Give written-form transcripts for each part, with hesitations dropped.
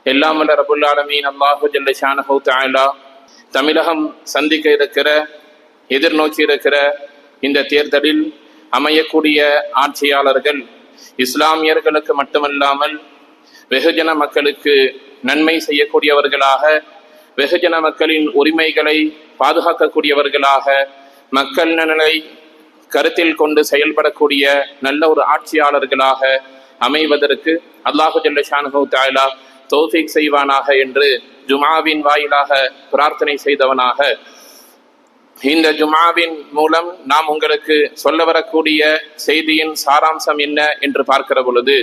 எல்லாம் வல்ல ரப்புல் ஆலமீன் அல்லாஹு ஜல்ல ஷானஹு தஆலா தமிழகம் சந்திக்க இருக்கிற, எதிர்நோக்கி இருக்கிற இந்த தேர்தலில் அமையக்கூடிய ஆட்சியாளர்கள் இஸ்லாமியர்களுக்கு மட்டுமல்லாமல் வெகுஜன மக்களுக்கு நன்மை செய்யக்கூடியவர்களாக, வெகுஜன மக்களின் உரிமைகளை பாதுகாக்கக்கூடியவர்களாக, மக்கள் நலனை கருத்தில் கொண்டு செயல்படக்கூடிய நல்ல ஒரு ஆட்சியாளர்களாக அமைவதற்கு அல்லாஹு ஜல்ல ஷானஹு தஆலா தௌஃபீக் செய்வானாக என்று ஜுமாவின் வாயிலாக பிரார்த்தனை செய்தவனாக, இந்த ஜுமாவின் மூலம் நாம் உங்களுக்கு சொல்ல வரக்கூடிய செய்தியின் சாராம்சம் என்ன என்று பார்க்கிற பொழுது,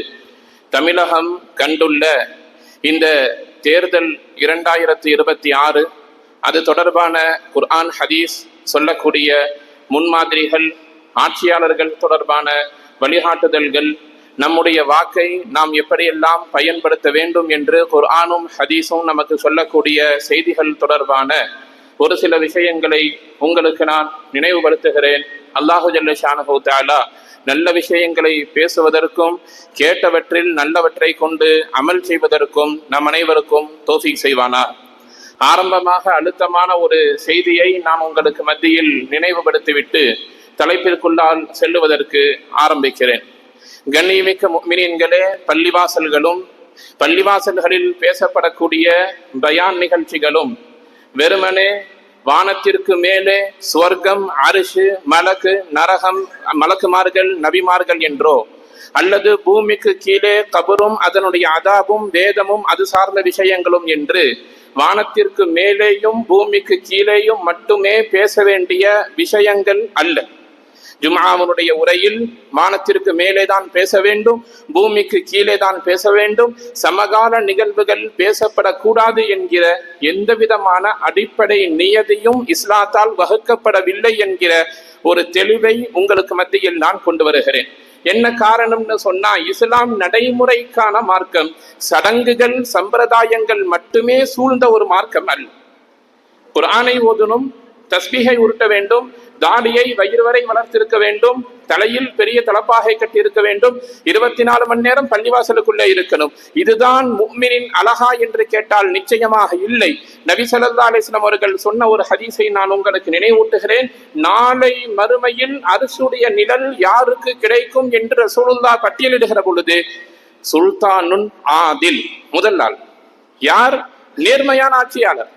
தமிழகம் கண்டுள்ள இந்த தேர்தல் 2026 அது தொடர்பான குர்ஆன் ஹதீஸ் சொல்லக்கூடிய முன்மாதிரிகள், ஆட்சியாளர்கள் தொடர்பான வழிகாட்டுதல்கள், நம்முடைய வாக்கை நாம் எப்படியெல்லாம் பயன்படுத்த வேண்டும் என்று குர்ஆனும் ஹதீஸும் நமக்கு சொல்லக்கூடிய செய்திகள் தொடர்பான ஒரு சில விஷயங்களை உங்களுக்கு நான் நினைவுபடுத்துகிறேன். அல்லாஹு ஜல்ல ஷானஹு தஆலா நல்ல விஷயங்களை பேசுவதற்கும் கேட்டவற்றில் நல்லவற்றை கொண்டு அமல் செய்வதற்கும் நம் அனைவருக்கும் தௌஃபீக் செய்வானார். ஆரம்பமாக அழுத்தமான ஒரு செய்தியை நான் உங்களுக்கு மத்தியில் நினைவுபடுத்திவிட்டு தலைப்பிற்குள்ளால் செல்லுவதற்கு ஆரம்பிக்கிறேன். கண்ணியமிக்க முஃமினீன்களே, பள்ளிவாசல்களும் பள்ளிவாசல்களில் பேசப்படக்கூடிய பயான் நிகழ்ச்சிகளும் வெறுமனே வானத்திற்கு மேலே சுவர்க்கம், அரிஷு, மலக்கு, நரகம், மலக்குமார்கள், நபிமார்கள் என்றோ, அல்லது பூமிக்கு கீழே கபரும் அதனுடைய அதாபும் வேதமும் அது சார்ந்த விஷயங்களும் என்று வானத்திற்கு மேலேயும் பூமிக்கு கீழேயும் மட்டுமே பேச வேண்டிய விஷயங்கள் அல்ல. ஜும்ஆவுடைய உரையில் வானத்திற்கு மேலே தான் பேச வேண்டும், பூமிக்கு கீழே தான் பேச வேண்டும், சமகால நிகழ்வுகள் பேசப்படக்கூடாது என்கிற எந்த விதமான அடிப்படை நியதியும் இஸ்லாத்தால் வகுக்கப்படவில்லை என்கிற ஒரு தெளிவை உங்களுக்கு மத்தியில் நான் கொண்டு வருகிறேன். என்ன காரணம்னு சொன்னா, இஸ்லாம் நடைமுறைக்கான மார்க்கம், சடங்குகள் சம்பிரதாயங்கள் மட்டுமே சூழ்ந்த ஒரு மார்க்கம் அல்ல. குர்ஆனை ஓதணும், தஸ்பீஹை உருட்ட வேண்டும், தாடியை வயிறு வரை வளர்த்திருக்க வேண்டும், தலையில் பெரிய தலப்பாகை கட்டி இருக்க வேண்டும், 24 மணி நேரம் பள்ளிவாசலுக்குள்ளே இருக்கணும். இதுதான் முஃமினின் அழகா என்று கேட்டால் நிச்சயமாக இல்லை. நபி ஸல்லல்லாஹு அலைஹி வஸல்லம் அவர்கள் சொன்ன ஒரு ஹதீஸை நான் உங்களுக்கு நினைவூட்டுகிறேன். நாளை மறுமையில் அர்ஷுடைய நிழல் யாருக்கு கிடைக்கும் என்று ரசூலுல்லாஹ் பட்டியலிடுகிற பொழுது, சுல்தானுன் ஆதில், முதல் நாள் யார்? நேர்மையான ஆட்சியாளர்.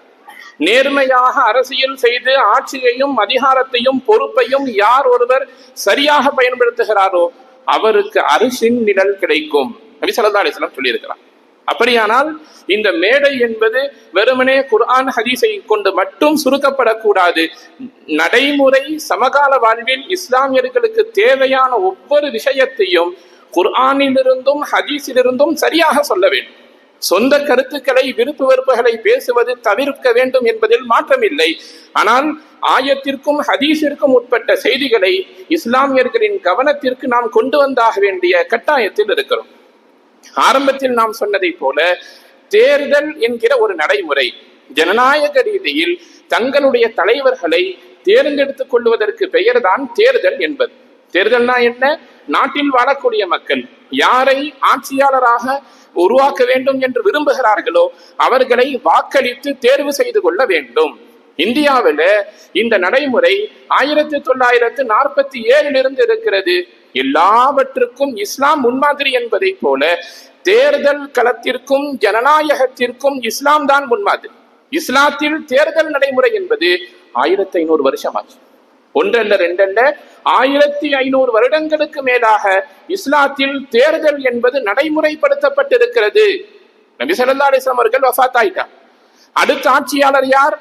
நேர்மையாக அரசியல் செய்து ஆட்சியையும் அதிகாரத்தையும் பொறுப்பையும் யார் ஒருவர் சரியாக பயன்படுத்துகிறாரோ அவருக்கு அரிசின் நிழல் கிடைக்கும். நபி ஸல்லல்லாஹு அலைஹி வஸல்லம் சொல்லியிருக்கிறார். அப்படியானால் இந்த மேடை என்பது வெறுமனே குர்ஆன் ஹதீஸை கொண்டு மட்டும் சுருக்கப்படக்கூடாது. நடைமுறை சமகால வாழ்வில் இஸ்லாமியர்களுக்கு தேவையான ஒவ்வொரு விஷயத்தையும் குர்ஆனிலிருந்தும் ஹதீஸிலிருந்தும் சரியாக சொல்ல வேண்டும். சொந்த கருத்துக்களை, விருப்பு வெறுப்புகளை பேசுவது தவிர்க்க வேண்டும் என்பதில் மாற்றமில்லை. ஆனால் ஆயத்திற்கும் ஹதீஸிற்கும் உட்பட்ட செய்திகளை இஸ்லாமியர்களின் கவனத்திற்கு நாம் கொண்டு வந்தாக வேண்டிய கட்டாயத்தில் இருக்கிறோம். ஆரம்பத்தில் நாம் சொன்னதை போல தேர்தல் என்கிற ஒரு நடைமுறை, ஜனநாயக ரீதியில் தங்களுடைய தலைவர்களை தேர்ந்தெடுத்துக் கொள்வதற்கு பெயர்தான் தேர்தல் என்பது. தேர்தல்னா என்ன? நாட்டில் வாழக்கூடிய மக்கள் யாரை ஆட்சியாளராக உருவாக்க வேண்டும் என்று விரும்புகிறார்களோ அவர்களை வாக்களித்து தேர்வு செய்து கொள்ள வேண்டும். இந்தியாவில் இந்த நடைமுறை 1947 இருக்கிறது. எல்லாவற்றுக்கும் இஸ்லாம் முன்மாதிரி என்பதை போல தேர்தல் களத்திற்கும் ஜனநாயகத்திற்கும் இஸ்லாம் தான் முன்மாதிரி. இஸ்லாத்தில் தேர்தல் நடைமுறை என்பது 1500 வருஷமாச்சு. ஒன்றல்ல ரெண்டல்ல, 1500 வருடங்களுக்கு மேலாக இஸ்லாத்தில் தேர்தல் என்பது நடைமுறைப்படுத்தப்பட்டிருக்கிறது. நபி ஸல்லல்லாஹு அலைஹி வஸல்லம் அவர்கள் வஃபாத் ஆயிட்டார். அடுத்த ஆட்சியாளர் யார்?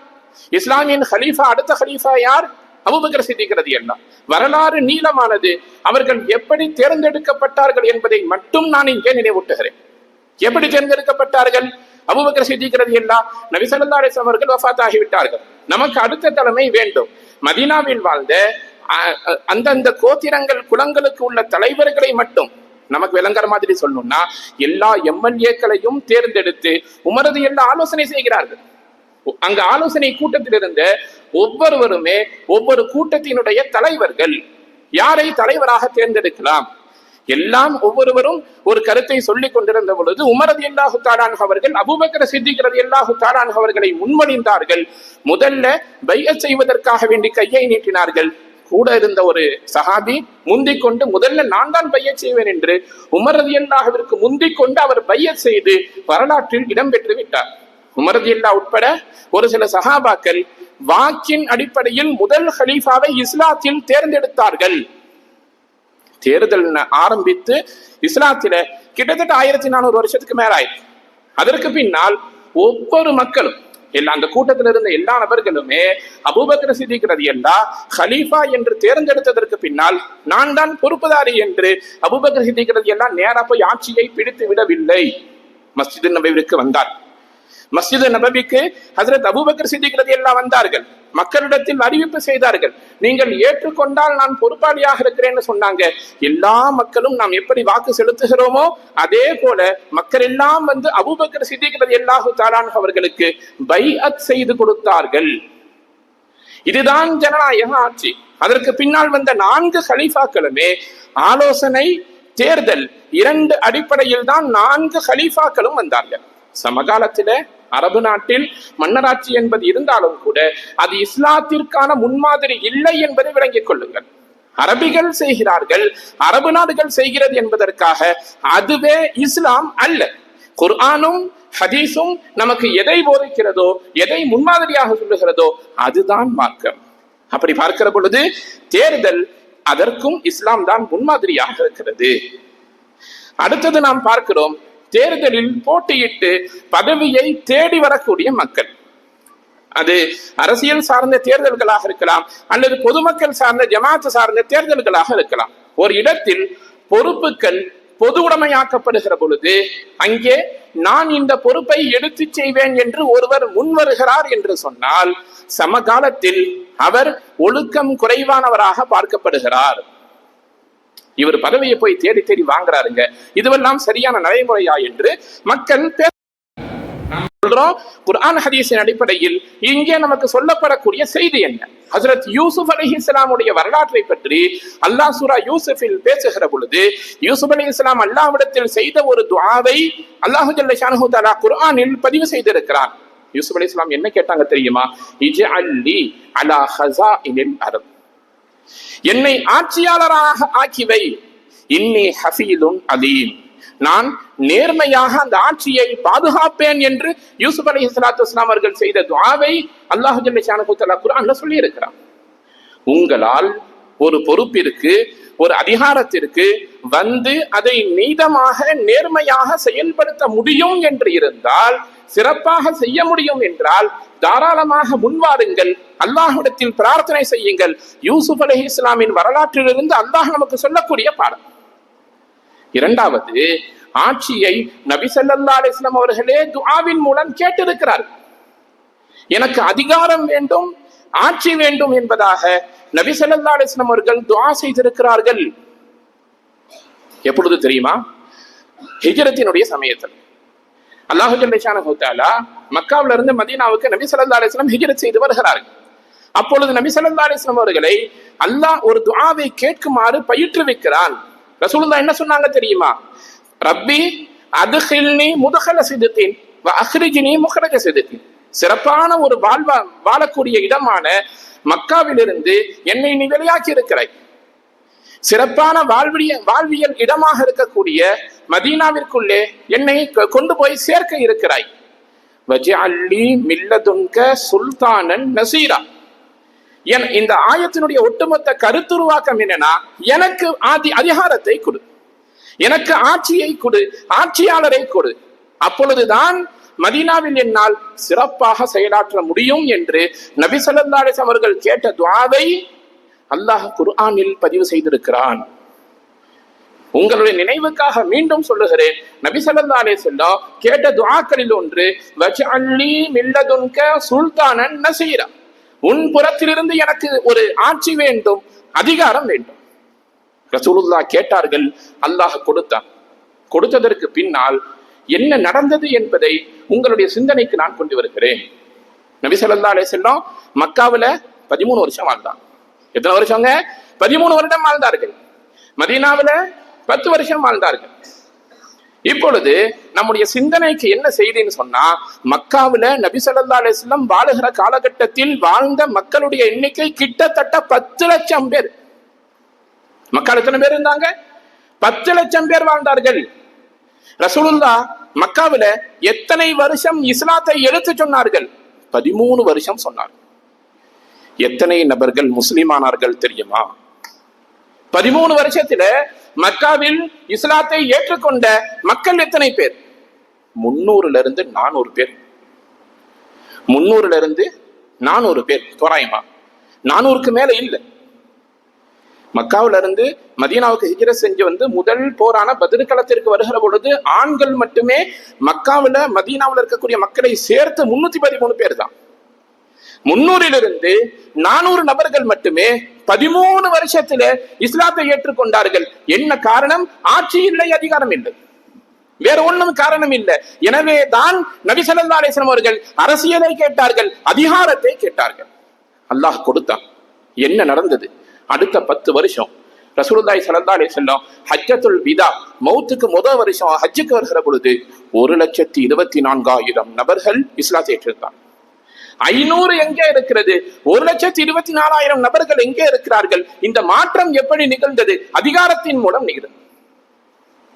இஸ்லாமியின் ஹலீஃபா. அடுத்த ஹலீஃபா யார்? அபூபக்கர் சித்திக் ரலியல்லாஹு. வரலாறு நீளமானது. அவர்கள் எப்படி தேர்ந்தெடுக்கப்பட்டார்கள் என்பதை மட்டும் நான் இங்கே நினைவூட்டுகிறேன். எப்படி தேர்ந்தெடுக்கப்பட்டார்கள்? அபூபக்கர் சித்திக் ரலியல்லாஹு, நபி ஸல்லல்லாஹு அலைஹி வஸல்லம் அவர்கள் வஃபாத் ஆகிவிட்டார்கள். நமக்கு அடுத்த தலைமை வேண்டும். மதீனாவில் வாழ்ந்த அந்தந்த கோத்திரங்கள் குலங்களுக்கு உள்ள தலைவர்களை மட்டும் நமக்கு விளங்குற மாதிரி சொல்லணும்னா எல்லா எம்எல்ஏக்களையும் தேர்ந்தெடுத்து உமரது எல்லா ஆலோசனை செய்கிறார்கள். அங்க ஆலோசனை கூட்டத்தில் இருந்த ஒவ்வொருவருமே ஒவ்வொரு கூட்டத்தினுடைய தலைவர்கள் யாரை தலைவராக தேர்ந்தெடுக்கலாம், எல்லாம் ஒவ்வொருவரும் ஒரு கருத்தை சொல்லிக் கொண்டிருந்த பொழுது உமர் ரலியல்லாஹு தஆலா அன்ஹு அவர்கள் அபூபக்கர் சித்திக் ரலியல்லாஹு தஆலா அன்ஹு அவர்களை முன்மொழிந்தார்கள். முதல்ல பைஅத் செய்வதற்காக வேண்டி கையை நீட்டினார்கள். கூட இருந்த ஒரு சஹாபி முந்திக் கொண்டு முதல்ல நான் தான் பையத் செய்வேன் என்று உமர் ரலியல்லாஹுவிற்கு முந்திக் கொண்டு அவர் பையத் செய்து வரலாற்றில் இடம்பெற்று விட்டார். உமர் ரலியல்லாஹு உட்பட ஒரு சில சஹாபாக்கள் வாக்கின் அடிப்படையில் முதல் ஹலீஃபாவை இஸ்லாத்தில் தேர்ந்தெடுத்தார்கள். தேர்தல் ஆரம்பித்து இஸ்லாத்தில கிட்டத்தட்ட 1400 வருஷத்துக்கு மேல ஆயிடுச்சு. அதற்கு பின்னால் ஒவ்வொரு மக்களும் அந்த கூட்டத்தில் இருந்த எல்லா நபர்களுமே அபூபக்கர் சித்திக் ரலியல்லாஹு ஹலீஃபா என்று தேர்ந்தெடுத்ததற்கு பின்னால் நான் தான் பொறுப்புதாரி என்று அபூபக்கர் சித்திக் ரலியல்லாஹு நேரா போய் ஆட்சியை பிடித்து விடவில்லை. மஸ்ஜித் நபவிக்கு வந்தார். மஸ்ஜித் நபவிக்கு ஹஜ்ரத் அபூபக்கர் சித்திக் ரலியல்லாஹு வந்தார்கள். மக்களிடத்தில் அறிவிப்பு செய்தார்கள். நீங்கள் ஏற்றுக்கொண்டால் நான் பொறுப்பாளியாக இருக்கிறேன்னு சொன்னாங்க. எல்லா மக்களும் நாம் எப்படி வாக்கு செலுத்துகிறோமோ அதே போல மக்கள் எல்லாம் வந்து அபூபக்கர் சித்திக் ரலியல்லாஹு தஆலா அன்ஹு அவர்களுக்கு பைஅத் செய்து கொடுத்தார்கள். இதுதான் ஜனநாயக ஆட்சி. அதற்கு பின்னால் வந்த 4 கலீஃபாக்களுமே ஆலோசனை, தேர்தல் 2 அடிப்படையில் தான் 4 கலீஃபாக்களும் வந்தார்கள். சமகாலத்தில அரபு நாட்டில் மன்னராட்சி என்பது இருந்தாலும் கூட அது இஸ்லாத்திற்கான முன்மாதிரி இல்லை என்பதை விளங்கிக் கொள்ளுங்கள். அரபிகள் செய்கிறார்கள், அரபு நாடுகள் செய்கிறது என்பதற்காக அதுவே இஸ்லாம் அல்ல. குர்ஆனும் ஹதீஸும் நமக்கு எதை போதிக்கிறதோ, எதை முன்மாதிரியாக சொல்லுகிறதோ அதுதான் மார்க்கம். அப்படி பார்க்கிற பொழுது தேர்தல் அதற்கும் இஸ்லாம் தான் முன்மாதிரியாக இருக்கிறது. அடுத்தது நாம் பார்க்கிறோம், தேர்தலில் போட்டியிட்டு பதவியை தேடி வரக்கூடிய மக்கள். அது அரசியல் சார்ந்த தேர்தல்களாக இருக்கலாம், அல்லது பொதுமக்கள் சார்ந்த ஜமாத்து சார்ந்த தேர்தல்களாக இருக்கலாம். ஒரு இடத்தில் பொறுப்புகள் பொது உடைமையாக்கப்படுகிற பொழுது அங்கே நான் இந்த பொறுப்பை எடுத்து செய்வேன் என்று ஒருவர் முன்வருகிறார் என்று சொன்னால் சமகாலத்தில் அவர் ஒழுக்கம் குறைவானவராக பார்க்கப்படுகிறார். இவர் பதவியை போய் தேடி தேடி வாங்குறாருங்க, இதுவெல்லாம் சரியான நடைமுறையா என்று மக்கள் சொல்றோம். குர்ஆன் ஹதீஸின் அடிப்படையில் இங்கே நமக்கு சொல்லப்படக்கூடிய செய்தி என்ன? ஹஜ்ரத் யூசுப் அலைஹிஸ்ஸலாமுடைய வரலாற்றை பற்றி அல்லாஹ் சூரா யூசுஃபில் பேசுகிற பொழுது யூசுப் அலைஹிஸ்ஸலாம் அல்லாஹ்விடத்தில் செய்த ஒரு துஆவை அல்லாஹ் ஜல்ல ஷானஹு தஆலா குர்ஆனில் பதிவு செய்திருக்கிறார். யூசுப் அலைஹிஸ்ஸலாம் என்ன கேட்டாங்க தெரியுமா? இஜ்அல்லி அலா ஹஸாயினில் அர்த், என்னை ஆட்சியாளராக ஆக்கிவை, இன்னி ஹஃபீதுன் அலீம், நான் நேர்மையாக அந்த ஆட்சியை பாதுகாப்பேன் என்று யூசுப் அலைஹிஸ்ஸலாத்து வஸ்ஸலாம் அவர்கள் செய்த துஆவை அல்லாஹ் ஜல்ல ஷானஹு தஆலா குர்ஆன்ல சொல்லி இருக்கிறார். உங்களால் ஒரு பொறுப்பிற்கு, ஒரு அதிகாரத்திற்கு வந்து அதை நீதமாக நேர்மையாக செயல்படுத்த முடியும் என்று இருந்தால், சிறப்பாக செய்ய முடியும் என்றால் தாராளமாக முன்வாருங்கள், அல்லாஹ்விடத்தில் பிரார்த்தனை செய்யுங்கள். யூசுப் அலைஹிஸ்ஸலாமின் வரலாற்றிலிருந்து அல்லாஹ் நமக்கு சொல்லக்கூடிய பாடம். இரண்டாவது, ஆட்சியை நபி ஸல்லல்லாஹு அலைஹி வஸல்லம் அவர்களே துஆவின் மூலம் கேட்டிருக்கிறார். எனக்கு அதிகாரம் வேண்டும், ஆட்சி வேண்டும் என்பதாக நபி ஸல்லல்லாஹு அலைஹி வஸல்லம் அவர்கள் துஆ செய்திருக்கிறார்கள். எப்பொழுது தெரியுமா? ஹிஜ்ரத்தினுடைய சமயத்தில். அல்லாஹ் ஜல்ல ஷானஹு தஆலா மக்காவில இருந்து மதீனாவுக்கு நபி ஸல்லல்லாஹு அலைஹி வஸல்லம் ஹிஜ்ரத் செய்து வருகிறார்கள். அப்பொழுது நபி ஸல்லல்லாஹு அலைஹி வஸல்லம் அவர்களை அல்லாஹ் ஒரு துஆவை கேட்குமாறு பயிற்றுவிக்கிறான். ரசூலுல்லாஹ் என்ன சொன்னாங்க தெரியுமா? ரப்பி அத்கில்னி முத்கல சித்கின் வ அக்ரிஜ்னி முக்ரஜ சித்கின், சிறப்பான ஒரு வாழக்கூடிய இடமான மக்காவிலிருந்து என்னை நீ வெளியாக்கி இருக்கிறாய். சிறப்பான வாழ்வியல் இடமாக இருக்கக்கூடிய மதீனாவிற்குள்ளே என்னை கொண்டு போய் சேர்க்க இருக்கிறாய். வஜஅல்லி மில்லதுன்க சுல்தானன் நசீரா. இந்த ஆயத்தினுடைய ஒட்டுமொத்த கருத்துருவாக்கம் என்னன்னா, எனக்கு அதிகாரத்தை கொடு, எனக்கு ஆட்சியை கொடு, ஆட்சியாளரை கொடு, அப்பொழுதுதான் மதீனாவில் என்னால் சிறப்பாக செயலாற்ற முடியும் என்று நபி ஸல்லல்லாஹு அலைஹி வஸல்லம் அவர்கள் கேட்ட துஆவை அல்லாஹ் குர்ஆனில் பதிவு செய்திருக்கிறான். உங்களுடைய நினைவுக்காக மீண்டும் சொல்லுகிறேன், நபி ஸல்லல்லாஹு அலைஹி வஸல்லம் கேட்ட துஆக்களில் ஒன்று வஜஅல்லி மில்லதுன்க சுல்தானன் நசீரா, உன் புறத்திலிருந்து எனக்கு ஒரு ஆட்சி வேண்டும், அதிகாரம் வேண்டும். ரசூலுல்லாஹ் கேட்டார்கள், அல்லாஹ் கொடுத்தான். கொடுத்ததற்கு பின்னால் என்ன நடந்தது என்பதை உங்களுடைய சிந்தனைக்கு நான் கொண்டு வருகிறேன். நபி ஸல்லல்லாஹு அலைஹி வஸல்லம் மக்காவுல 13 வருஷம் வாழ்ந்தாங்க. எத்தனை வருஷங்க? 13 வருடம் வாழ்ந்தார்கள். மதீனாவுல 10 வருஷம் வாழ்ந்தார்கள். இப்பொழுது நம்முடைய சிந்தனைக்கு என்ன செய்தின்னு சொன்னா, மக்காவுல நபி ஸல்லல்லாஹு அலைஹி வஸல்லம் வாழுகிற காலகட்டத்தில் வாழ்ந்த மக்களுடைய எண்ணிக்கை கிட்டத்தட்ட 10 லட்சம் பேர். மக்கள் எத்தனை பேர் இருந்தாங்க? 10 லட்சம் பேர் வாழ்ந்தார்கள். ரசூலுல்லாஹ் மக்காவுல எத்தனை வருஷம் இஸ்லாத்தை எடுத்து சொன்னார்கள்? 13 வருஷம் சொன்னார். எத்தனை நபர்கள் முஸ்லிமானார்கள் தெரியுமா? 13 வருஷத்துல மக்காவில் இஸ்லாத்தை ஏற்றுக்கொண்ட மக்கள் எத்தனை பேர்? 300 - 400 பேர். 300 - 400 பேர் தோராயமா. 400க்கு மேல இல்லை. மக்காவில இருந்து மதீனாவுக்கு ஹிஜ்ரத் செஞ்சு வந்து முதல் போரான பத்ர் களத்திற்கு வருகிற பொழுது ஆண்கள் மட்டுமே மக்காவில மதீனாவில் இருக்கக்கூடிய மக்களை சேர்த்து 313 பேர் தான். 300 - 400 நபர்கள் மட்டுமே 13 வருஷத்துல இஸ்லாத்தை ஏற்றுக்கொண்டார்கள். என்ன காரணம்? ஆட்சி இல்லை, அதிகாரம் இல்லை, வேற ஒண்ணும் காரணம் இல்லை. எனவே தான் நபி ஸல்லல்லாஹு அலைஹி வஸல்லம் அவர்கள் அரசியலை கேட்டார்கள், அதிகாரத்தை கேட்டார்கள். அல்லாஹ் கொடுத்தான். என்ன நடந்தது? அடுத்த 10 வருஷம் ரசூலுல்லாஹி ஸல்லல்லாஹு அலைஹி வஸல்லம் ஹஜ்ஜத்துல் விதா, மௌத்துக்கு முதல் வருஷம் ஹஜ்ஜுக்கு வருகிற பொழுது 1,24,000 நபர்கள் இஸ்லாத்தை ஏற்றிருந்தார். 500 எங்கே இருக்கிறது? 1,24,000 நபர்கள் எங்கே இருக்கிறார்கள்? இந்த மாற்றம் எப்படி நிகழ்ந்தது? அதிகாரத்தின் மூலம் நிகழ்ந்தது.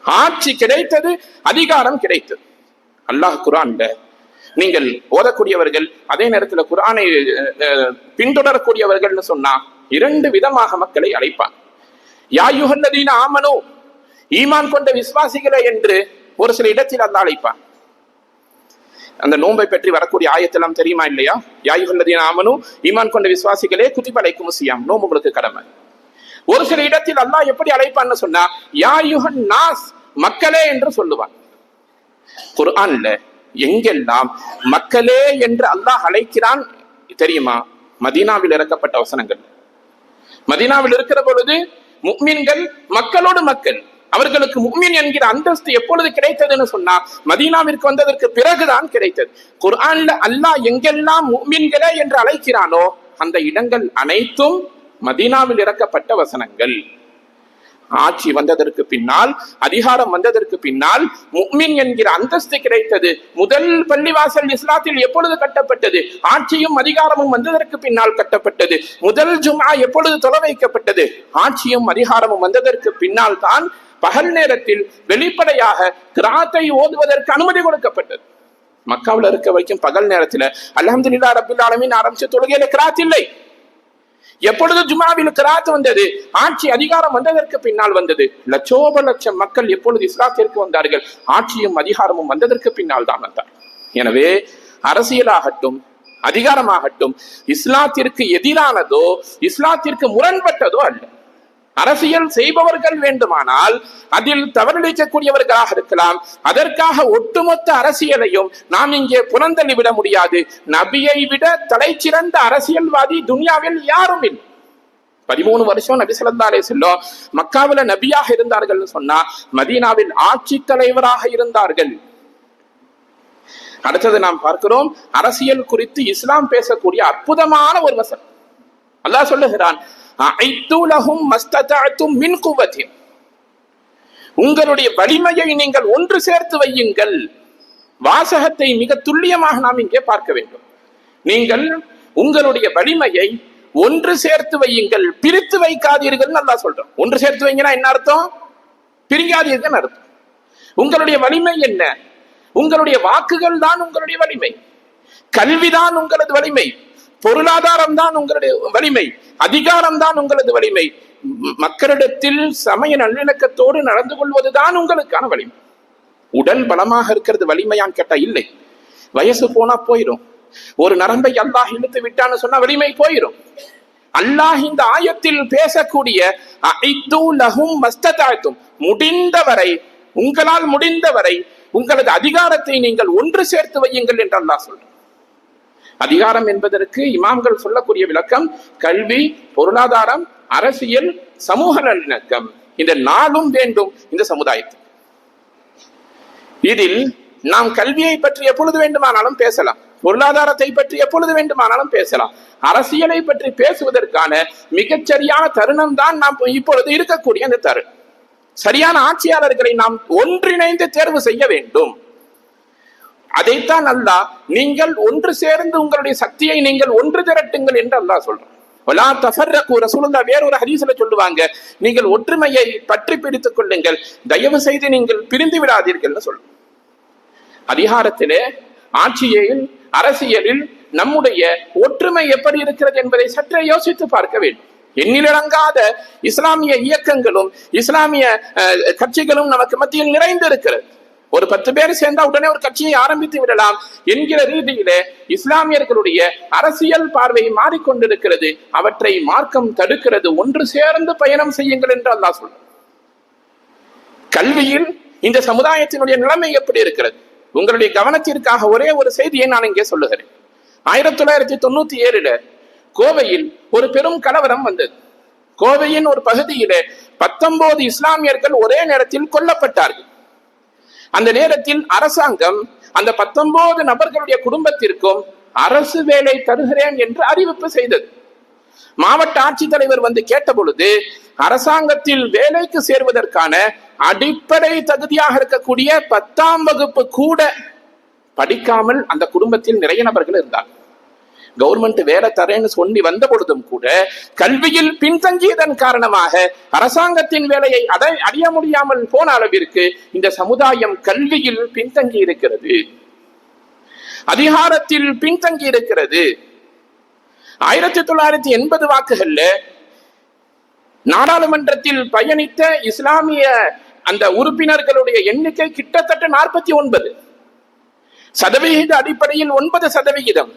ஆட்சி கிடைத்தது, அதிகாரம் கிடைத்தது. அல்லாஹ் குர்ஆன்ல நீங்கள் ஓதக்கூடியவர்கள், அதே நேரத்தில் குர்ஆனை பின்தொடரக்கூடியவர்கள் சொன்னா 2 விதமாக மக்களை அழைப்பான். யா அய்யுஹல்லதீன ஆமனூ, ஈமான் கொண்ட விசுவாசிகளே என்று ஒரு சில இடத்தில் அல்லாஹ் அழைப்பான். அந்த நோன்பை பற்றி வரக்கூடிய ஆயத்தெல்லாம் தெரியுமா இல்லையா? யா அய்யுஹல்லதீன ஆமனூ, ஈமான் கொண்ட விசுவாசிகளே, குதிப அலைக்குமுஸ் ஸியாம், நோன்பு உங்களுக்கு கடமை. ஒரு சில இடத்தில் அல்லாஹ் எப்படி அழைப்பான்னு சொன்னா யா அய்யுஹன் நாஸ், மக்களே என்று சொல்லுவான். குர்ஆன்ல எங்கெல்லாம் மக்களே என்று அல்லாஹ் அழைக்கிறான் தெரியுமா? மதீனாவில் இறக்கப்பட்ட வசனங்கள். மதீனாவில் இருக்கிற பொழுது முஃமின்கள் மக்களோடு மக்கள், அவர்களுக்கு முஃமின் என்கிற அந்தஸ்து எப்பொழுது கிடைத்ததுன்னு சொன்னா மதீனாவிற்கு வந்ததற்கு பிறகுதான் கிடைத்தது. குர்ஆன்ல அல்லாஹ் எங்கெல்லாம் முஃமின்களே என்று அழைக்கிறானோ அந்த இடங்கள் அனைத்தும் மதீனாவில் இறக்கப்பட்ட வசனங்கள். ஆட்சி வந்ததற்கு பின்னால், அதிகாரம் வந்ததற்கு பின்னால் முஃமின் என்கிற அந்தஸ்து கிடைத்தது. முதல் பள்ளிவாசல் இஸ்லாத்தில் எப்பொழுது கட்டப்பட்டது? ஆட்சியும் அதிகாரமும் வந்ததற்கு பின்னால் கட்டப்பட்டது. முதல் ஜும்ஆ எப்பொழுது தொலை வைக்கப்பட்டது? ஆட்சியும் அதிகாரமும் வந்ததற்கு பின்னால் தான் பகல் நேரத்தில் வெளிப்படையாக கிராத்தை ஓதுவதற்கு அனுமதி கொடுக்கப்பட்டது. மக்காவில் இருக்க வரைக்கும் பகல் நேரத்தில் அல்ஹம்துலில்லாஹ் ரப்பில் ஆலமீன் ஆரம்பிச்ச தொழுகையில கிராத் இல்லை. எப்பொழுது ஜுமாவில் கிராத் வந்தது? ஆட்சி அதிகாரம் வந்ததற்கு பின்னால் வந்தது. லட்சோப லட்சம் மக்கள் எப்பொழுது இஸ்லாத்திற்கு வந்தார்கள்? ஆட்சியும் அதிகாரமும் வந்ததற்கு பின்னால் தான் வந்தார். எனவே அரசியலாகட்டும் அதிகாரமாகட்டும் இஸ்லாத்திற்கு எதிரானதோ இஸ்லாத்திற்கு முரண்பட்டதோ அல்ல. அரசியல் செய்பவர்கள் வேண்டுமானால் அதில் தவறிழைக்கக்கூடியவர்களாக இருக்கலாம். அதற்காக ஒட்டுமொத்த அரசியலையும் நாம் இங்கே புறந்தள்ளி விட முடியாது. நபியை விட தலைச்சிறந்த அரசியல்வாதி துன்யாவில் யாரும் இல்லை. 13 வருஷம் நபி ஸல்லல்லாஹு அலைஹி வஸல்லம் மக்காவில நபியாக இருந்தார்கள் சொன்னா மதீனாவில் ஆட்சி தலைவராக இருந்தார்கள். அடுத்தது நாம் பார்க்கிறோம் அரசியல் குறித்து இஸ்லாம் பேசக்கூடிய அற்புதமான ஒரு வசனம். அல்லாஹ் சொல்லுகிறான், உங்களுடைய வலிமையை நீங்கள் ஒன்று சேர்த்து வையுங்கள். வாசகத்தை மிக துல்லியமாக நாம் இங்கே பார்க்க வேண்டும். நீங்கள் உங்களுடைய வலிமையை ஒன்று சேர்த்து வையுங்கள், பிரித்து வைக்காதீர்கள். நல்லா சொல்றோம். ஒன்று சேர்த்து வைங்கன்னா என்ன அர்த்தம்? பிரிக்காதீர்கள் அர்த்தம். உங்களுடைய வலிமை என்ன? உங்களுடைய வாக்குகள் தான் உங்களுடைய வலிமை, கல்விதான் உங்களது வலிமை, பொருளாதாரம் தான் உங்களுடைய வலிமை, அதிகாரம் தான் உங்களது வலிமை, மக்களிடத்தில் சமய நல்லிணக்கத்தோடு நடந்து கொள்வதுதான் உங்களுக்கான வலிமை. உடல் பலமாக இருக்கிறது வலிமையான்னு கேட்டா இல்லை. வயசு போனா போயிடும். ஒரு நரம்பை அல்லாஹ் இழுத்து விட்டான்னு சொன்னா வலிமை போயிடும். அல்லாஹ் இந்த ஆயத்தில் பேசக்கூடிய முடிந்தவரை, உங்களால் முடிந்தவரை உங்களது அதிகாரத்தை நீங்கள் ஒன்று சேர்த்து வையுங்கள் என்று அல்லாஹ் சொல்றார். அதிகாரம் என்பதற்கு இமாம்கள் சொல்லக்கூடிய விளக்கம் கல்வி, பொருளாதாரம், அரசியல், சமூக நல்லிணக்கம். இந்த 4ம் வேண்டும் இந்த சமுதாயத்துக்கு. இதில் நாம் கல்வியை பற்றி எப்பொழுது வேண்டுமானாலும் பேசலாம், பொருளாதாரத்தை பற்றி எப்பொழுது வேண்டுமானாலும் பேசலாம். அரசியலை பற்றி பேசுவதற்கான மிகச்சரியான தருணம் தான் நாம் இப்பொழுது இருக்கக்கூடிய அந்த தருணம். சரியான ஆட்சியாளர்களை நாம் ஒன்றிணைந்து தேர்வு செய்ய வேண்டும். அதைத்தான் அல்லாஹ் நீங்கள் ஒன்று சேர்ந்து உங்களுடைய சக்தியை நீங்கள் ஒன்று திரட்டுங்கள் என்று அல்லாஹ் சொல்றான். ரசூலுல்லாஹ் வேறொரு ஹதீஸ்ல சொல்லுவாங்க, நீங்கள் ஒற்றுமையை பற்றி பிடித்துக் கொள்ளுங்கள், தயவு செய்து நீங்கள் பிரிந்து விடாதீர்கள் சொல்லுங்க. அதிகாரத்திலே, ஆட்சியில், அரசியலில் நம்முடைய ஒற்றுமை எப்படி இருக்கிறது என்பதை சற்றே யோசித்து பார்க்க வேண்டும். எண்ணிலடங்காத இஸ்லாமிய இயக்கங்களும் இஸ்லாமிய கட்சிகளும் நமக்கு மத்தியில் நிறைந்து இருக்கிறது. ஒரு 10 பேர் சேர்ந்தா உடனே ஒரு கட்சியை ஆரம்பித்து விடலாம் என்கிற ரீதியிலே இஸ்லாமியர்களுடைய அரசியல் பார்வை மாறிக்கொண்டிருக்கிறது. அவற்றை மார்க்கம் தடுக்கிறது. ஒன்று சேர்ந்து பயணம் செய்யுங்கள் என்று அல்லாஹ் சொல்றார். கல்வியில் இந்த சமுதாயத்தினுடைய நிலைமை எப்படி இருக்கிறது? உங்களுடைய கவனத்திற்காக ஒரே ஒரு செய்தியை நான் இங்கே சொல்லுகிறேன். 1997 கோவையில் ஒரு பெரும் கலவரம் வந்தது. கோவையின் ஒரு பகுதியிலே 19 இஸ்லாமியர்கள் ஒரே நேரத்தில் கொல்லப்பட்டார்கள். அந்த நேரத்தில் அரசாங்கம் அந்த 19 நபர்களுடைய குடும்பத்திற்கும் அரசு வேலை தருகிறேன் என்று அறிவிப்பு செய்தது. மாவட்ட ஆட்சித்தலைவர் வந்து கேட்ட பொழுது, அரசாங்கத்தில் வேலைக்கு சேர்வதற்கான அடிப்படை தகுதியாக இருக்கக்கூடிய 10ஆம் வகுப்பு கூட படிக்காமல் அந்த குடும்பத்தில் நிறைய நபர்கள் இருந்தார். கவர்மெண்ட் வேலை தரேன்னு சொல்லி வந்த பொழுதும் கூட கல்வியில் பின்தங்கியதன் காரணமாக அரசாங்கத்தின் வேலையை அடைய முடியாமல் போன அளவிற்கு இந்த சமுதாயம் கல்வியில் பின்தங்கி இருக்கிறது, அதிகாரத்தில் பின்தங்கி இருக்கிறது. 1980 வாக்குகள்ல நாடாளுமன்றத்தில் பயணித்த இஸ்லாமிய அந்த உறுப்பினர்களுடைய எண்ணிக்கை கிட்டத்தட்ட 49%. அடிப்படையில் 9%.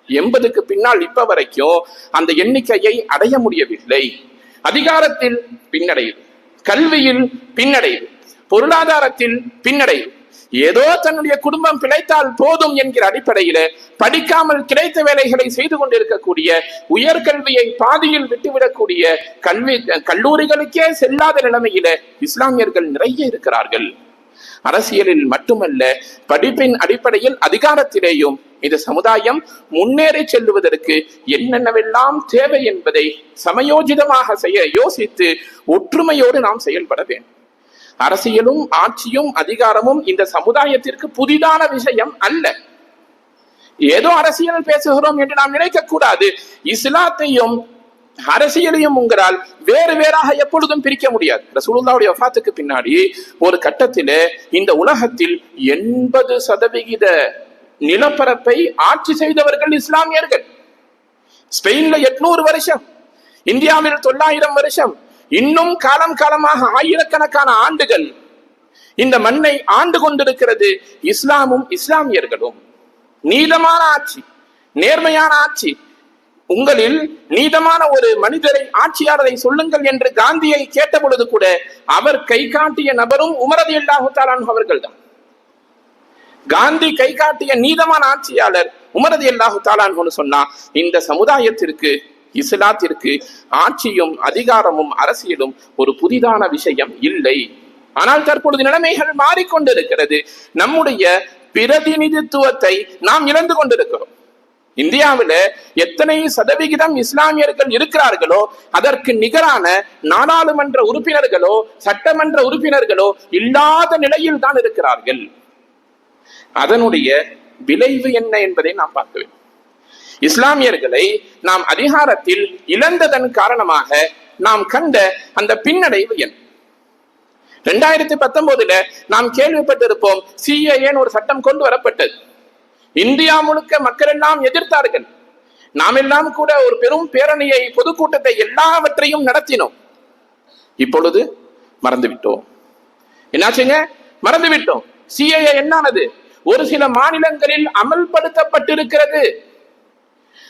80க்கு பின்னால் இப்ப வரைக்கும் அந்த எண்ணிக்கையை அடைய முடியவில்லை. அதிகாரத்தில் பின்னடைவு, கல்வியில் பின்னடைவு, பொருளாதாரத்தில் பின்னடைவு. ஏதோ தன்னுடைய குடும்பம் பிழைத்தால் போதும் என்கிற அடிப்படையில படிக்காமல் கிடைத்த வேலைகளை செய்து கொண்டிருக்கக்கூடிய, உயர்கல்வியை பாதியில் விட்டுவிடக்கூடிய, கல்லூரிகளுக்கே செல்லாத நிலைமையில இஸ்லாமியர்கள் நிறைய இருக்கிறார்கள். அரசியலில் மட்டுமல்ல, படிப்பின் அடிப்படையில் அதிகாரத்திலேயும் இந்த சமுதாயம் முன்னேறி செல்லுவதற்கு என்னென்னவெல்லாம் தேவை என்பதை சமயோஜிதமாக யோசித்து ஒற்றுமையோடு நாம் செயல்பட வேண்டும். அரசியலும் ஆட்சியும் அதிகாரமும் இந்த சமுதாயத்திற்கு புதிதான விஷயம் அல்ல. ஏதோ அரசியல் பேசுகிறோம் என்று நாம் நினைக்க கூடாது. இஸ்லாத்தையும் அரசியலையும் உங்களால் வேறு வேறாக எப்பொழுதும் பிரிக்க முடியாது. ரசூலுல்லாஹ்வுடைய வஃபாத்துக்கு பின்னாடி ஒரு கட்டத்திலே இந்த உலகத்தில் 80% நிலப்பரப்பை ஆட்சி செய்தவர்கள் இஸ்லாமியர்கள். ஸ்பெயின்ல 800 வருஷம், இந்தியாவில் 900 வருஷம், இன்னும் காலம் காலமாக ஆயிரக்கணக்கான ஆண்டுகள் இந்த மண்ணை ஆண்டு கொண்டிருக்கிறது இஸ்லாமும் இஸ்லாமியர்களும். நீதமான ஆட்சி, நேர்மையான ஆட்சி. உங்களில் நீதமான ஒரு மனிதரை, ஆட்சியாளரை சொல்லுங்கள் என்று காந்தியை கேட்ட பொழுது கூட அவர் கை காட்டிய நபரும் உமர் ரலியல்லாஹு தஆலா அன்ஹு அவர்கள் தான். காந்தி கை காட்டிய நீதமான ஆட்சியாளர் உமர் ரலியல்லாஹு தஆலா அன்ஹு சொன்னா, இந்த சமுதாயத்திற்கு, இஸ்லாத்திற்கு ஆட்சியும் அதிகாரமும் அரசியலும் ஒரு புதிதான விஷயம் இல்லை. ஆனால் தற்பொழுது நிலைமைகள் மாறிக்கொண்டிருக்கிறது. நம்முடைய பிரதிநிதித்துவத்தை நாம் இழந்து கொண்டிருக்கிறோம். இந்தியாவில் எத்தனை சதவிகிதம் இஸ்லாமியர்கள் இருக்கிறார்களோ அதற்கு நிகரான நாடாளுமன்ற உறுப்பினர்களோ சட்டமன்ற உறுப்பினர்களோ இல்லாத நிலையில் தான் இருக்கிறார்கள். அதனுடைய விளைவு என்ன என்பதை நாம் பார்க்க வேண்டும். இஸ்லாமியர்களை நாம் அதிகாரத்தில் இழந்ததன் காரணமாக நாம் கண்ட அந்த பின்னடைவு என்ன? 2019 நாம் கேள்விப்பட்டிருப்போம், CAA ஒரு சட்டம் கொண்டு வரப்பட்டது. இந்தியா முழுக்க மக்கள் எல்லாம் எதிர்த்தார்கள். நாம் எல்லாம் கூட ஒரு பெரும் பேரணியை, பொதுக்கூட்டத்தை, எல்லாவற்றையும் நடத்தினோம். இப்பொழுது மறந்துவிட்டோம். என்னாச்சுங்க? மறந்துவிட்டோம். CAA என்னானது? ஒரு சில மாநிலங்களில் அமல்படுத்தப்பட்டிருக்கிறது.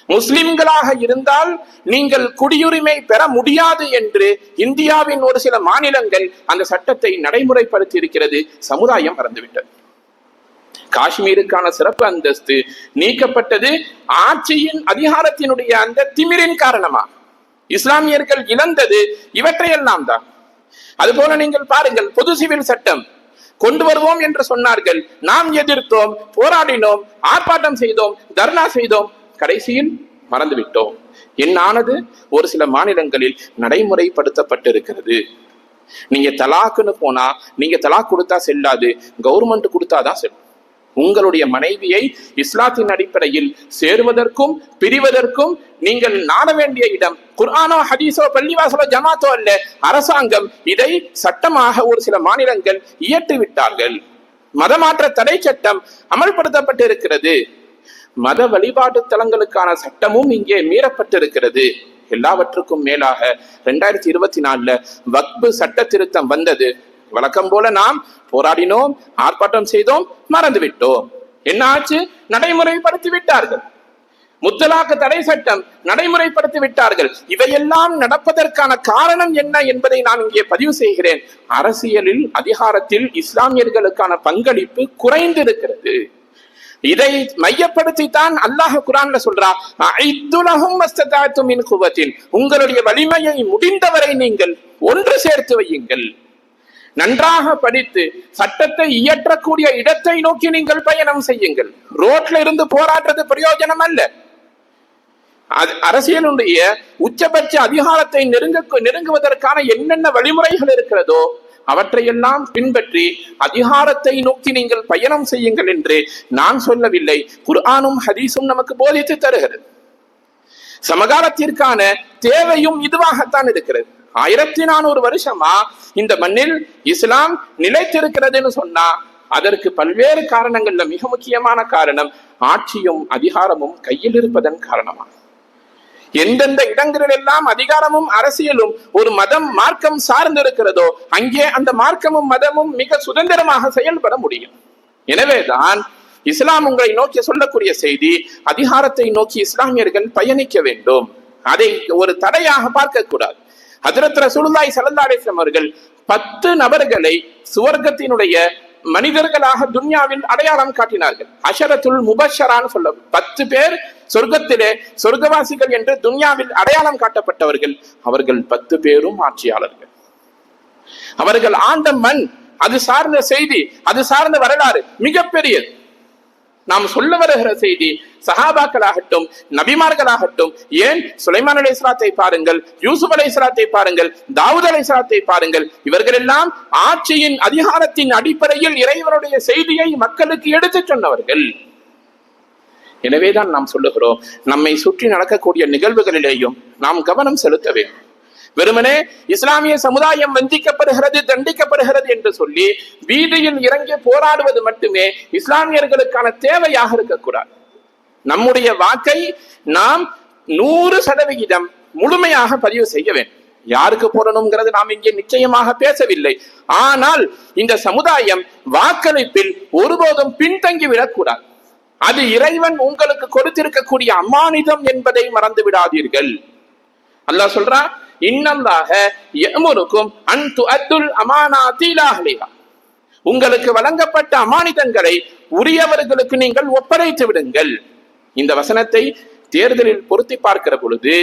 முஸ்லிம்களாக இருந்தால் நீங்கள் குடியுரிமை பெற முடியாது என்று இந்தியாவின் ஒரு சில மாநிலங்கள் அந்த சட்டத்தை நடைமுறைப்படுத்தி இருக்கிறது. சமுதாயம் மறந்துவிட்டது. காஷ்மீருக்கான சிறப்பு அந்தஸ்து நீக்கப்பட்டது ஆட்சியின் அதிகாரத்தினுடைய அந்த திமிரின் காரணமாக. இஸ்லாமியர்கள் இழந்தது இவற்றையெல்லாம் தான். அதுபோல நீங்கள் பாருங்கள், பொது சிவில் சட்டம் கொண்டு வருவோம் என்று சொன்னார்கள். நாம் எதிர்த்தோம், போராடினோம், ஆர்ப்பாட்டம் செய்தோம், தர்ணா செய்தோம். கடைசியில் மறந்துவிட்டோம். என்னானது? ஒரு சில மாநிலங்களில் நடைமுறைப்படுத்தப்பட்டிருக்கிறது. நீங்க தலாக்குன்னு போனா நீங்க தலாக் கொடுத்தா செல்லாது, கவர்மெண்ட் கொடுத்தாதான் செல்லும். உங்களுடைய மனைவியை இஸ்லாத்தின் அடிப்படையில் சேருவதற்கும் பிரிவதற்கும் நீங்கள் நாட வேண்டிய இடம் குர்ஆனோ ஹதீஸோ பள்ளிவாசலோ ஜமாத்தோ அல்ல, அரசாங்கம் இதை சட்டமாக ஒரு சில மாநிலங்கள் இயற்றி விட்டார்கள். மதமாற்ற தடை சட்டம் அமல்படுத்தப்பட்டிருக்கிறது. மத வழிபாட்டு தலங்களுக்கான சட்டமும் இங்கே மீறப்பட்டிருக்கிறது. எல்லாவற்றுக்கும் மேலாக 2024 வக்பு சட்ட திருத்தம் வந்தது. வழக்கம் போல நாம் போராடினோம், ஆர்ப்பாட்டம் செய்தோம், மறந்துவிட்டோம். என்ன ஆச்சு? நடைமுறைப்படுத்தி விட்டார்கள். முத்தலாக்கு தடை சட்டம் நடைமுறைப்படுத்தி விட்டார்கள். இவையெல்லாம் நடப்பதற்கான காரணம் என்ன என்பதை நான் இங்கே பதிவு செய்கிறேன். அரசியலில், அதிகாரத்தில் இஸ்லாமியர்களுக்கான பங்களிப்பு குறைந்திருக்கிறது. இதை மையப்படுத்தித்தான் அல்லாஹ் குர்ஆன்ல சொல்றான், உங்களுடைய வலிமையை முடிந்தவரை நீங்கள் ஒன்று சேர்த்து வையுங்கள். நன்றாக படித்து சட்டத்தை இயற்றக்கூடிய இடத்தை நோக்கி நீங்கள் பயணம் செய்யுங்கள். ரோட்ல இருந்து போராடுறது பிரயோஜனம் அல்ல. அரசியலுடைய உச்சபட்ச அதிகாரத்தை நெருங்குவதற்கான என்னென்ன வழிமுறைகள் இருக்கிறதோ அவற்றையெல்லாம் பின்பற்றி அதிகாரத்தை நோக்கி நீங்கள் பயணம் செய்யுங்கள் என்று நான் சொல்லவில்லை. குர்ஆனும் ஹதீஸும் நமக்கு போதித்து தருகிறது. சமகாலத்திற்கான தேவையும் இதுவாகத்தான் இருக்கிறது. 1400 வருஷமா இந்த மண்ணில் இஸ்லாம் நிலைத்திருக்கிறதுன்னு சொன்னா அதற்கு பல்வேறு காரணங்கள்ல மிக முக்கியமான காரணம் ஆட்சியும் அதிகாரமும் கையில் இருப்பதன் காரணமா. எந்தெந்த இடங்களில் எல்லாம் அதிகாரமும் அரசியலும் ஒரு மதம் மார்க்கம் சார்ந்திருக்கிறதோ அங்கே அந்த மார்க்கமும் மதமும் மிக சுதந்திரமாக செயல்பட முடியும். எனவேதான் இஸ்லாம் உங்களை நோக்கி சொல்லக்கூடிய செய்தி, அதிகாரத்தை நோக்கி இஸ்லாமியர்கள் பயணிக்க வேண்டும். அதை ஒரு தடையாக பார்க்க கூடாது. ஹஜ்ரத் ரசூலுல்லாஹி ஸல்லல்லாஹு அலைஹி வஸல்லம் அவர்கள் 10 நபர்களை சுவர்க்கத்தினுடைய மனிதர்களாக துன்யாவில் அடையாளம் காட்டினார்கள். அஷரத்துல் முபஷரான்னு சொல்ல 10 பேர் சொர்க்கத்திலே சொர்க்கவாசிகள் என்று துன்யாவில் அடையாளம் காட்டப்பட்டவர்கள். அவர்கள் 10 பேரும் ஆட்சியாளர்கள். அவர்கள் ஆண்ட மண், அது சார்ந்த செய்தி, அது சார்ந்த வரலாறு மிகப்பெரியது. நாம் சொல்ல வருகிற செய்தி சஹாபாக்களாகட்டும், நபிமார்களாகட்டும், ஏன் சுலைமான் அலைஹிஸ்ஸலாத்தை பாருங்கள், யூசுப் அலைஹிஸ்ஸலாத்தை பாருங்கள், தாவூத் அலைஹிஸ்ஸலாத்தை பாருங்கள். இவர்கள் எல்லாம் ஆட்சியின் அதிகாரத்தின் அடிப்படையில் இறைவனுடைய செய்தியை மக்களுக்கு எடுத்து சொன்னவர்கள். எனவேதான் நாம் சொல்லுகிறோம், நம்மை சுற்றி நடக்கக்கூடிய நிகழ்வுகளிலேயும் நாம் கவனம் செலுத்த வேண்டும். வெறுமனே இஸ்லாமிய சமுதாயம் வஞ்சிக்கப்படுகிறது, தண்டிக்கப்படுகிறது என்று சொல்லி வீதியில் இறங்கி போராடுவது மட்டுமே இஸ்லாமியர்களுக்கான தேவையாக இருக்கக்கூடாது. நம்முடைய வாக்கை நாம் 100% முழுமையாக பதிவு செய்ய வேண்டும். யாருக்கு போடணுங்கிறது நாம் இங்கே நிச்சயமாக பேசவில்லை. ஆனால் இந்த சமுதாயம் வாக்களிப்பில் ஒருபோதும் பின்தங்கி விடக்கூடாது. அது இறைவன் உங்களுக்கு கொடுத்திருக்கக்கூடிய அமானிதம் என்பதை மறந்து விடாதீர்கள். அல்லாஹ் சொல்றான், இன்னல்லாஹ யஅமுருக்கும் அன் துஅத்துல் அமானாத்தி இலா அஹ்லிஹா. உங்களுக்கு வழங்கப்பட்ட அமானிதங்களை உரியவர்களுக்கு நீங்கள் ஒப்படைத்து விடுங்கள். இந்த வசனத்தை தேர்தலில் பொருத்தி பார்க்கிற பொழுது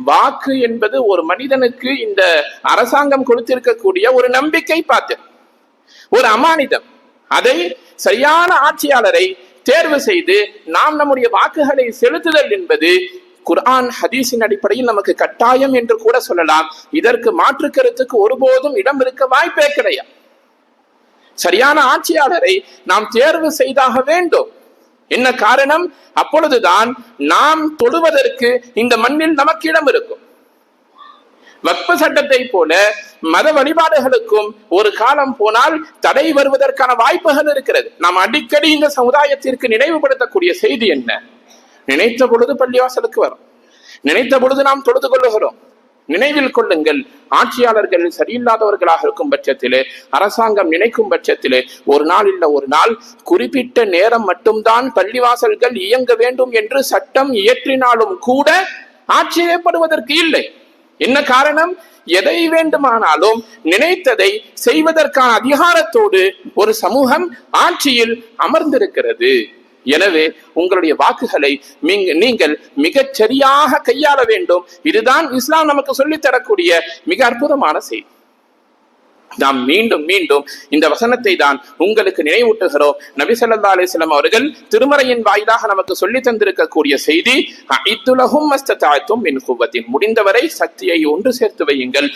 வாக்கு என்பது ஒரு மனிதனுக்கு இந்த அரசாங்கம் கொடுத்திருக்கக்கூடிய ஒரு நம்பிக்கை பாத்திரம், ஒரு அமானிதம். அதை சரியான ஆட்சியாளரை தேர்வு செய்து நாம் நம்முடைய வாக்குகளை செலுத்துதல் என்பது குர்ஆன் ஹதீஸின் அடிப்படையில் நமக்கு கட்டாயம் என்று கூட சொல்லலாம். இதற்கு மாற்று கருத்துக்கு ஒருபோதும் இடம் இருக்க வாய்ப்பே கிடையாது. சரியான ஆட்சியாளரை நாம் தேர்வு செய்தாக வேண்டும். என்ன காரணம்? அப்பொழுதுதான் நாம் தொழுவதற்கு இந்த மண்ணில் நமக்கு இடம் இருக்கும். வக்ஃப் சட்டத்தை போல மத வழிபாடுகளுக்கும் ஒரு காலம் போனால் தடை வருவதற்கான வாய்ப்புகள் இருக்கிறது. நாம் அடிக்கடி இந்த சமுதாயத்திற்கு நினைவுபடுத்தக்கூடிய செய்தி என்ன? நினைத்த பொழுது பள்ளிவாசலுக்கு வரும், நினைத்த பொழுது நாம் தொழுது கொள்ளுகிறோம். நினைவில் கொள்ளுங்கள், ஆட்சியாளர்கள் சரியில்லாதவர்களாக இருக்கும் பட்சத்திலே, அரசாங்கம் நினைக்கும் பட்சத்திலே ஒரு நாள் இல்ல ஒரு நாள் குறிப்பிட்ட நேரம் மட்டும்தான் பள்ளிவாசல்கள் இயங்க வேண்டும் என்று சட்டம் இயற்றினாலும் கூட ஆச்சரியப்படுவதற்கு இல்லை. என்ன காரணம்? எதை வேண்டுமானாலும் நினைத்ததை செய்வதற்கான அதிகாரத்தோடு ஒரு சமூகம் ஆட்சியில் அமர்ந்திருக்கிறது. எனவே உங்களுடைய வாக்குகளை நீங்கள் மிகச் சரியாக கையாள வேண்டும். இதுதான் இஸ்லாம் நமக்கு சொல்லித் தரக்கூடிய மிக அற்புதமான செய்தி. நாம் மீண்டும் மீண்டும் இந்த வசனத்தை தான் உங்களுக்கு நினைவூட்டுகிறோம். நபி ஸல்லல்லாஹு அலைஹி வஸல்லம் அவர்கள் திருமறையின் வாயிலாக நமக்கு சொல்லி தந்திருக்கக்கூடிய செய்தி, அஇத்துலஹும் மஸ்ததஅதும் மின் குவத்தின், முடிந்தவரை சக்தியை ஒன்று சேர்த்து வையுங்கள்.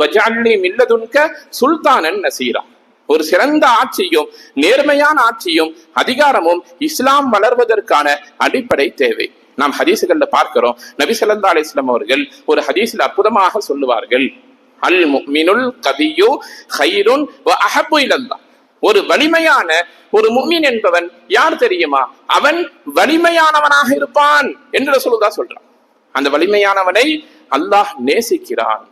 வஜஅல்னி மின் லதுன்க சுல்தானன் நசீரா. ஒரு சிறந்த ஆட்சியும் நேர்மையான ஆட்சியும் அதிகாரமும் இஸ்லாம் வளர்வதற்கான அடிப்படை தேவை. நாம் ஹதீசுகள்ல பார்க்கிறோம். நபி ஸல்லல்லாஹு அலைஹி வஸல்லம் அவர்கள் ஒரு ஹதீஸில் அற்புதமாக சொல்லுவார்கள், அல் முஃமினுல் கவியு கைருன் வ அஹப்பு இலல்லாஹ். ஒரு வலிமையான ஒரு முஃமின் என்பவன் யார் தெரியுமா? அவன் வலிமையானவனாக இருப்பான் என்று ரசூலுல்லாஹ் சொல்றான். அந்த வலிமையானவனை அல்லாஹ் நேசிக்கிறான்.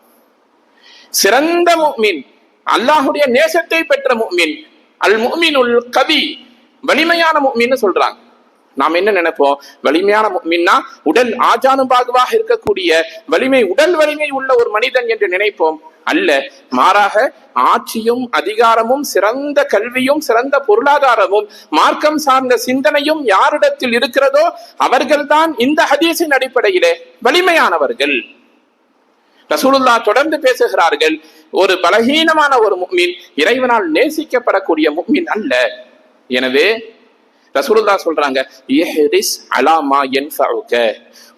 சிறந்த முஃமின், அல்லாஹுடைய நேசத்தை பெற்ற முஃமின், அல் முஃமினுல் கவி, வலிமையான முஃமின்னு சொல்றாங்க. நாம் என்ன நினைப்போம்? வலிமையான முஃமின்னா உடல் ஆஜானுபாகுவாக இருக்கக்கூடிய வலிமை, உடல் வலிமை உள்ள ஒரு மனிதன் என்று நினைப்போம். அல்ல, மாறாக ஆட்சியும் அதிகாரமும் சிறந்த கல்வியும் சிறந்த பொருளாதாரமும் மார்க்கம் சார்ந்த சிந்தனையும் யாரிடத்தில் இருக்கிறதோ அவர்கள்தான் இந்த ஹதீஸின் அடிப்படையிலே வலிமையானவர்கள். ரசூலுல்லாஹ் தொடர்ந்து பேசுகிறார்கள், ஒரு பலகீனமான ஒரு முஃமின் இறைவனால் நேசிக்கப்படக்கூடிய முஃமின் அல்ல. எனவே ரசூலுல்லாஹ் சொல்றாங்க, இஹ்ரிஸ் அலா மா யன்ஃபஉக,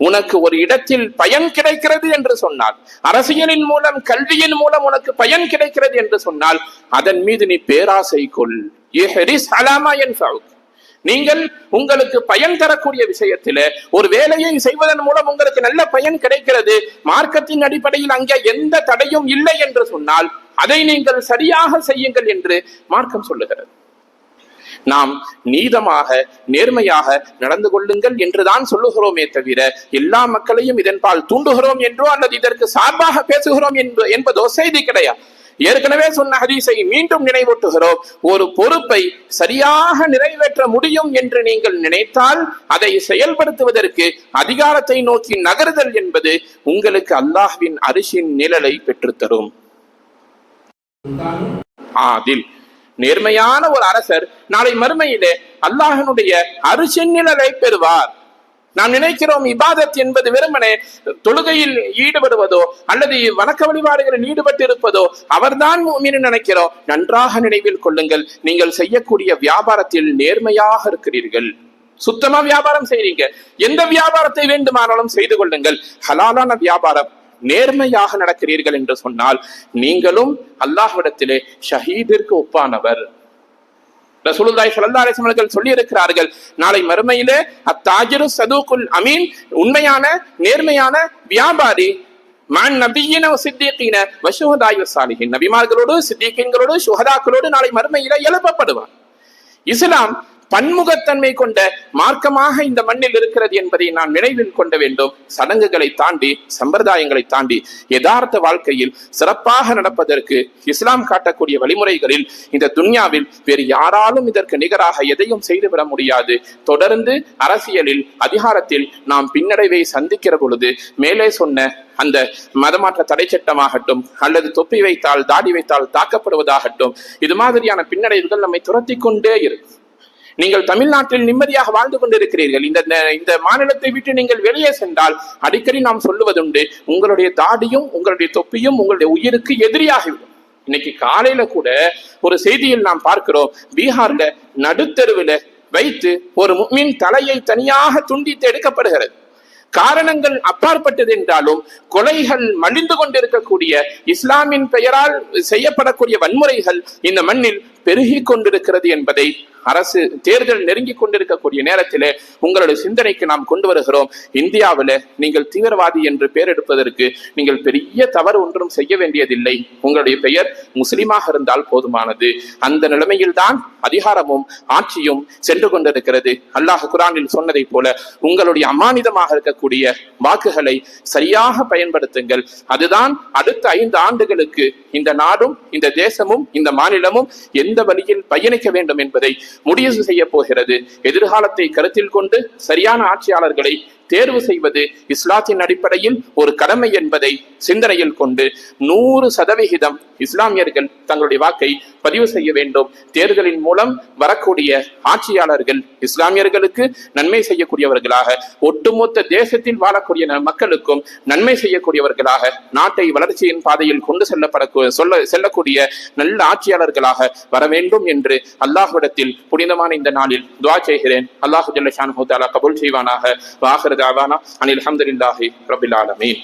உனக்கு ஒரு இடத்தில் பயன் கிடைக்கிறது என்று சொன்னால், அரசியலின் மூலம் கல்வியின் மூலம் உனக்கு பயன் கிடைக்கிறது என்று சொன்னால் அதன் மீது நீ பேராசை கொள். இஹ்ரிஸ் அலா மா யன்ஃபஉக, நீங்கள் உங்களுக்கு பயன் தரக்கூடிய விஷயத்திலே ஒரு வேலையை செய்வதன் மூலம் உங்களுக்கு நல்ல பயன் கிடைக்கிறது, மார்க்கத்தின் அடிப்படையில் அங்கே எந்த தடையும் இல்லை என்று சொன்னால் அதை நீங்கள் சரியாக செய்யுங்கள் என்று மார்க்கம் சொல்லுகிறது. நாம் நீதமாக நேர்மையாக நடந்து கொள்ளுங்கள் என்றுதான் சொல்லுகிறோமே தவிர எல்லா மக்களையும் இதன்பால் தூண்டுகிறோம் என்றோ அல்லது இதற்கு சார்பாக பேசுகிறோம் என்பதோ செய்தி கிடையாது. ஏற்கனவே சொன்ன ஹதீஸை மீண்டும் நினைவூட்டுகிறோம். ஒரு பொறுப்பை சரியாக நிறைவேற்ற முடியும் என்று நீங்கள் நினைத்தால் அதை செயல்படுத்துவதற்கு அதிகாரத்தை நோக்கி நகருதல் என்பது உங்களுக்கு அல்லாஹ்வின் அரிசின் நிழலை பெற்றுத்தரும். ஆதில், நேர்மையான ஒரு அரசர் நாளை மறுமையிலே அல்லாஹ்வினுடைய அரிசின் நிழலை பெறுவார். நாம் நினைக்கிறோம் இபாதத் என்பது வெறுமனே தொழுகையில் ஈடுபடுவதோ அல்லது வணக்க வழிபாடுகளில் ஈடுபட்டு இருப்பதோ அவர்தான் முஃமின் நினைக்கிறோம். நன்றாக நினைவில் கொள்ளுங்கள், நீங்கள் செய்யக்கூடிய வியாபாரத்தில் நேர்மையாக இருக்கிறீர்கள், சுத்தமா வியாபாரம் செய்றீங்க, எந்த வியாபாரத்தை வேண்டுமானாலும் செய்து கொள்ளுங்கள், ஹலாலான வியாபாரம், நேர்மையாக நடக்கிறீர்கள் என்று சொன்னால் நீங்களும் அல்லாஹ்விடத்திலே ஷஹீதிற்கு ஒப்பானவர். ரசூலுல்லாஹி ஸல்லல்லாஹு அலைஹி வஸல்லம் சொல்லி இருக்கிறார்கள், நாளை மறுமையிலே அத்தாஜிரு சதூகுல் அமீன், உண்மையான நேர்மையான வியாபாரி, மன் நபியின சித்திகீன வஷுஹதாய் வஸாலிஹின், நபிமார்களோடு சித்திகீன்களோடு ஷுஹதாக்களோடு நாளை மறுமையிலே எழுப்பப்படுவார். இஸ்லாம் பன்முகத்தன்மை கொண்ட மார்க்கமாக இந்த மண்ணில் இருக்கிறது என்பதை நான் நினைவில் கொள்ள வேண்டும். சடங்குகளை தாண்டி சம்பிரதாயங்களை தாண்டி யதார்த்த வாழ்க்கையில் சிறப்பாக நடப்பதற்கு இஸ்லாம் காட்டக்கூடிய வழிமுறைகளில் இந்த துன்யாவில் வேறு யாராலும் இதற்கு நிகராக எதையும் செய்துவிட முடியாது. தொடர்ந்து அரசியலில் அதிகாரத்தில் நாம் பின்னடைவை சந்திக்கிற பொழுது மேலே சொன்ன அந்த மதமாற்ற தடை சட்டமாகட்டும் அல்லது தொப்பி வைத்தால் தாடி வைத்தால் தாக்கப்படுவதாகட்டும், இது மாதிரியான பின்னடைவுகள் நம்மை துரத்தி கொண்டே இருக்கும். நீங்கள் தமிழ்நாட்டில் நிம்மதியாக வாழ்ந்து கொண்டிருக்கிறீர்கள், இந்த மாநிலத்தை விட்டு நீங்கள் வெளியே சென்றால் அடிக்கடி நாம் சொல்லுவதுண்டு, உங்களுடைய தாடியும் உங்களுடைய தொப்பியும் உங்களுடைய உயிருக்கு எதிரியாகிவிடும். இன்னைக்கு காலையில கூட ஒரு செய்தியில் நாம் பார்க்கிறோம், பீகார்ல நடுத்தெருவில் வைத்து ஒரு முஃமின் தலையை தனியாக துண்டித்து எடுக்கப்படுகிறது. காரணங்கள் அப்பாற்பட்டது என்றாலும் கொலைகள் மலிந்து கொண்டிருக்கக்கூடிய இஸ்லாமின் பெயரால் செய்யப்படக்கூடிய வன்முறைகள் இந்த மண்ணில் பெருகி கொண்டிருக்கிறது என்பதை அரசு தேர்தல் நெருங்கி கொண்டிருக்கக்கூடிய நேரத்திலே உங்களுடைய சிந்தனைக்கு நாம் கொண்டு வருகிறோம். இந்தியாவில் நீங்கள் தீவிரவாதி என்று பெயர் எடுப்பதற்கு நீங்கள் பெரிய தவறு ஒன்றும் செய்ய வேண்டியதில்லை. உங்களுடைய பெயர் முஸ்லிமாக இருந்தால் போதுமானது. அந்த நிலைமையில் தான் அதிகாரமும் ஆட்சியும் சென்று கொண்டிருக்கிறது. அல்லாஹ் குர்ஆனில் சொன்னதை போல உங்களுடைய அமானிதமாக இருக்கக்கூடிய வாக்குகளை சரியாக பயன்படுத்துங்கள். அதுதான் அடுத்த 5 ஆண்டுகளுக்கு இந்த நாடும் இந்த தேசமும் இந்த மாநிலமும் எந்த வழியில் பயணிக்க வேண்டும் என்பதை முடிவு செய்ய போகிறது. எதிர்காலத்தை கருத்தில் கொண்டு சரியான ஆட்சியாளர்களை தேர்வு செய்வது இஸ்லாத்தின் அடிப்படையில் ஒரு கடமை என்பதை சிந்தனையில் கொண்டு 100% இஸ்லாமியர்கள் தங்களுடைய வாக்கை பதிவு செய்ய வேண்டும். தேர்தலின் மூலம் வரக்கூடிய ஆட்சியாளர்கள் இஸ்லாமியர்களுக்கு நன்மை செய்யக்கூடியவர்களாக, ஒட்டுமொத்த தேசத்தில் வாழக்கூடிய மக்களுக்கும் நன்மை செய்யக்கூடியவர்களாக, நாட்டை வளர்ச்சியின் பாதையில் கொண்டு செல்லக்கூடிய நல்ல ஆட்சியாளர்களாக வர வேண்டும் என்று அல்லாஹ்விடத்தில் புனிதமான இந்த நாளில் துஆ செய்கிறேன். அல்லாஹ் ஜல்ல ஷானஹு தஆலா கபூல் செய்வானாக. வ ஆகிரு தஅவானா அனில் ஹம்துலில்லாஹி ரப்பில் ஆலமீன்.